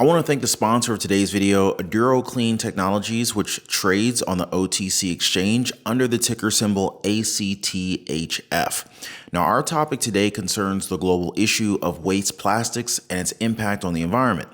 I want to thank the sponsor of today's video, Aduro Clean Technologies, which trades on the OTC exchange under the ticker symbol ACTHF. Now, our topic today concerns the global issue of waste plastics and its impact on the environment.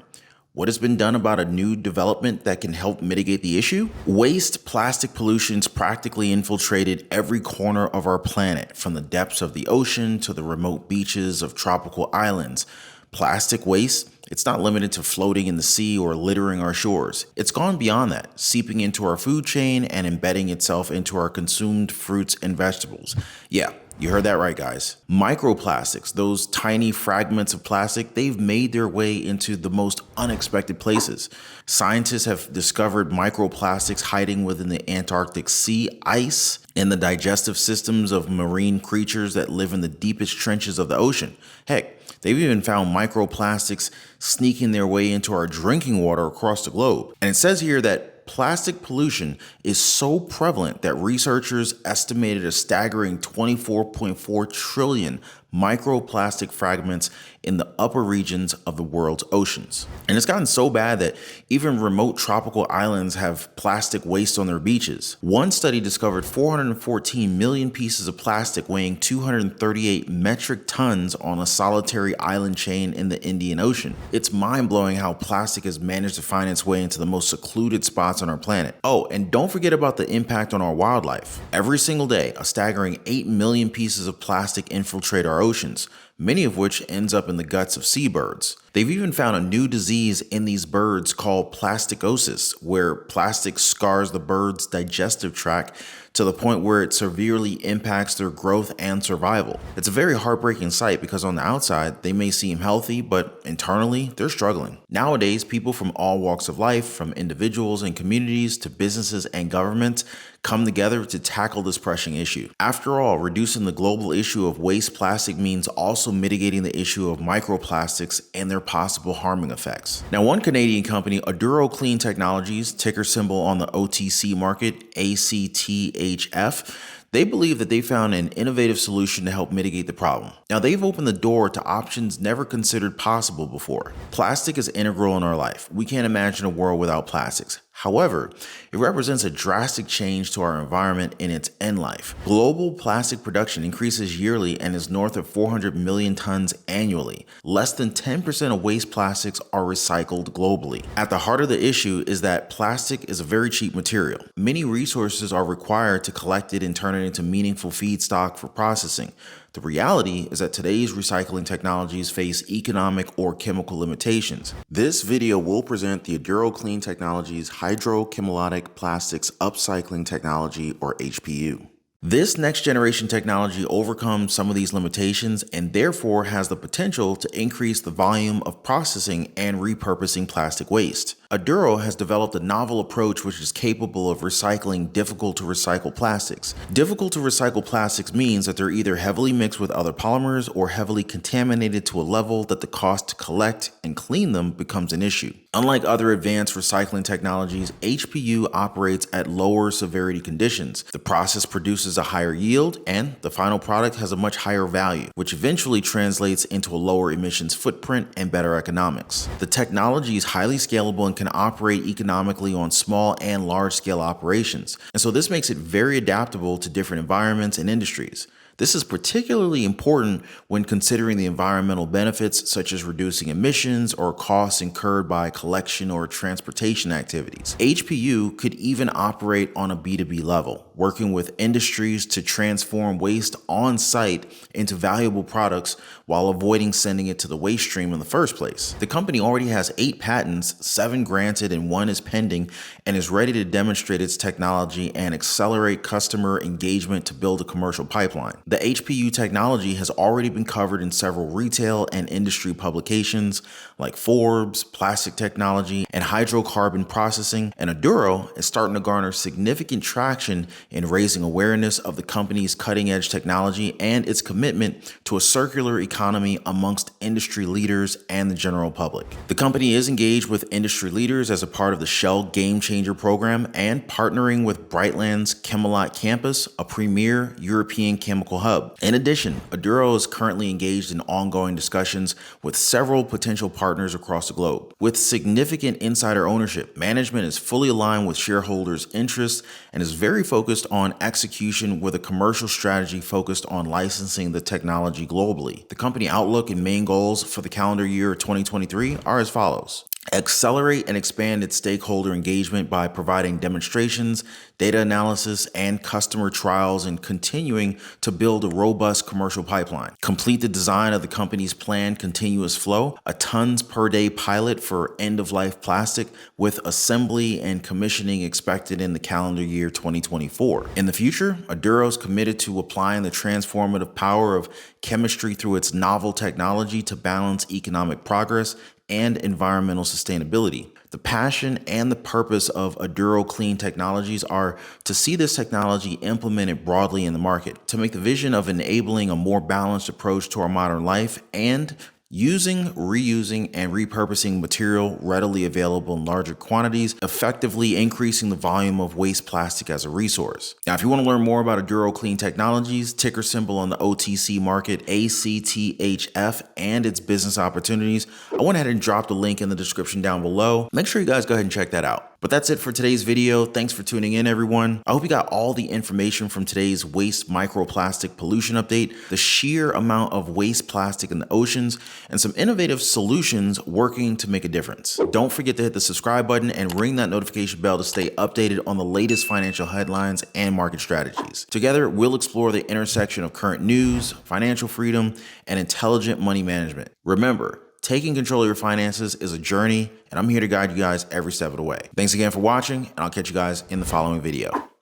What has been done about a new development that can help mitigate the issue? Waste plastic pollution's practically infiltrated every corner of our planet, from the depths of the ocean to the remote beaches of tropical islands. Plastic waste, it's not limited to floating in the sea or littering our shores. It's gone beyond that, seeping into our food chain and embedding itself into our consumed fruits and vegetables. Yeah, you heard that right, guys. Microplastics, those tiny fragments of plastic, they've made their way into the most unexpected places. Scientists have discovered microplastics hiding within the Antarctic sea ice, in the digestive systems of marine creatures that live in the deepest trenches of the ocean. Heck, they've even found microplastics sneaking their way into our drinking water across the globe. And it says here that plastic pollution is so prevalent that researchers estimated a staggering 24.4 trillion microplastic fragments in the upper regions of the world's oceans. And it's gotten so bad that even remote tropical islands have plastic waste on their beaches. One study discovered 414 million pieces of plastic weighing 238 metric tons on a solitary island chain in the Indian Ocean. It's mind-blowing how plastic has managed to find its way into the most secluded spots on our planet. Oh, and don't forget about the impact on our wildlife. Every single day, a staggering 8 million pieces of plastic infiltrate our oceans, many of which ends up in the guts of seabirds. They've even found a new disease in these birds called plasticosis, where plastic scars the bird's digestive tract to the point where it severely impacts their growth and survival. It's a very heartbreaking sight because on the outside, they may seem healthy, but internally, they're struggling. Nowadays, people from all walks of life, from individuals and communities to businesses and governments, come together to tackle this pressing issue. After all, reducing the global issue of waste plastic means also mitigating the issue of microplastics and their possible harming effects. Now, one Canadian company, Aduro Clean Technologies, ticker symbol on the OTC market, ACTHF, they believe that they found an innovative solution to help mitigate the problem. Now, they've opened the door to options never considered possible before. Plastic is integral in our life. We can't imagine a world without plastics. However, it represents a drastic change to our environment in its end life. Global plastic production increases yearly and is north of 400 million tons annually. Less than 10% of waste plastics are recycled globally. At the heart of the issue is that plastic is a very cheap material. Many resources are required to collect it and turn it into meaningful feedstock for processing. The reality is that today's recycling technologies face economic or chemical limitations. This video will present the Aduro Clean Technologies Hydrochemolytic Plastics Upcycling Technology, or HPU. This next-generation technology overcomes some of these limitations and therefore has the potential to increase the volume of processing and repurposing plastic waste. Aduro has developed a novel approach which is capable of recycling difficult-to-recycle plastics. Difficult-to-recycle plastics means that they're either heavily mixed with other polymers or heavily contaminated to a level that the cost to collect and clean them becomes an issue. Unlike other advanced recycling technologies, HPU operates at lower severity conditions. The process produces a higher yield, and the final product has a much higher value, which eventually translates into a lower emissions footprint and better economics. The technology is highly scalable and can operate economically on small and large-scale operations, and so this makes it very adaptable to different environments and industries. This is particularly important when considering the environmental benefits such as reducing emissions or costs incurred by collection or transportation activities. HPU could even operate on a B2B level, working with industries to transform waste on site into valuable products while avoiding sending it to the waste stream in the first place. The company already has 8 patents, 7 granted and 1 is pending, and is ready to demonstrate its technology and accelerate customer engagement to build a commercial pipeline. The HPU technology has already been covered in several retail and industry publications like Forbes, Plastic Technology, and Hydrocarbon Processing, and Aduro is starting to garner significant traction in raising awareness of the company's cutting-edge technology and its commitment to a circular economy amongst industry leaders and the general public. The company is engaged with industry leaders as a part of the Shell Game Changer program and partnering with Brightland's Chemelot campus, a premier European chemical technological hub. In addition, Aduro is currently engaged in ongoing discussions with several potential partners across the globe. With significant insider ownership, management is fully aligned with shareholders' interests and is very focused on execution with a commercial strategy focused on licensing the technology globally. The company outlook and main goals for the calendar year 2023 are as follows. Accelerate and expand its stakeholder engagement by providing demonstrations, data analysis, and customer trials, and continuing to build a robust commercial pipeline. Complete the design of the company's planned continuous flow, a tons per day pilot for end-of-life plastic with assembly and commissioning expected in the calendar year 2024. In the future, Aduro is committed to applying the transformative power of chemistry through its novel technology to balance economic progress and environmental sustainability. The passion and the purpose of Aduro Clean Technologies are to see this technology implemented broadly in the market, to make the vision of enabling a more balanced approach to our modern life and using, reusing, and repurposing material readily available in larger quantities, effectively increasing the volume of waste plastic as a resource. Now, if you want to learn more about Aduro Clean Technologies, ticker symbol on the OTC market, ACTHF, and its business opportunities, I went ahead and dropped a link in the description down below. Make sure you guys go ahead and check that out. But that's it for today's video. Thanks for tuning in, everyone. I hope you got all the information from today's waste microplastic pollution update, the sheer amount of waste plastic in the oceans, and some innovative solutions working to make a difference. Don't forget to hit the subscribe button and ring that notification bell to stay updated on the latest financial headlines and market strategies. Together, we'll explore the intersection of current news, financial freedom, and intelligent money management. Remember, taking control of your finances is a journey, and I'm here to guide you guys every step of the way. Thanks again for watching, and I'll catch you guys in the following video.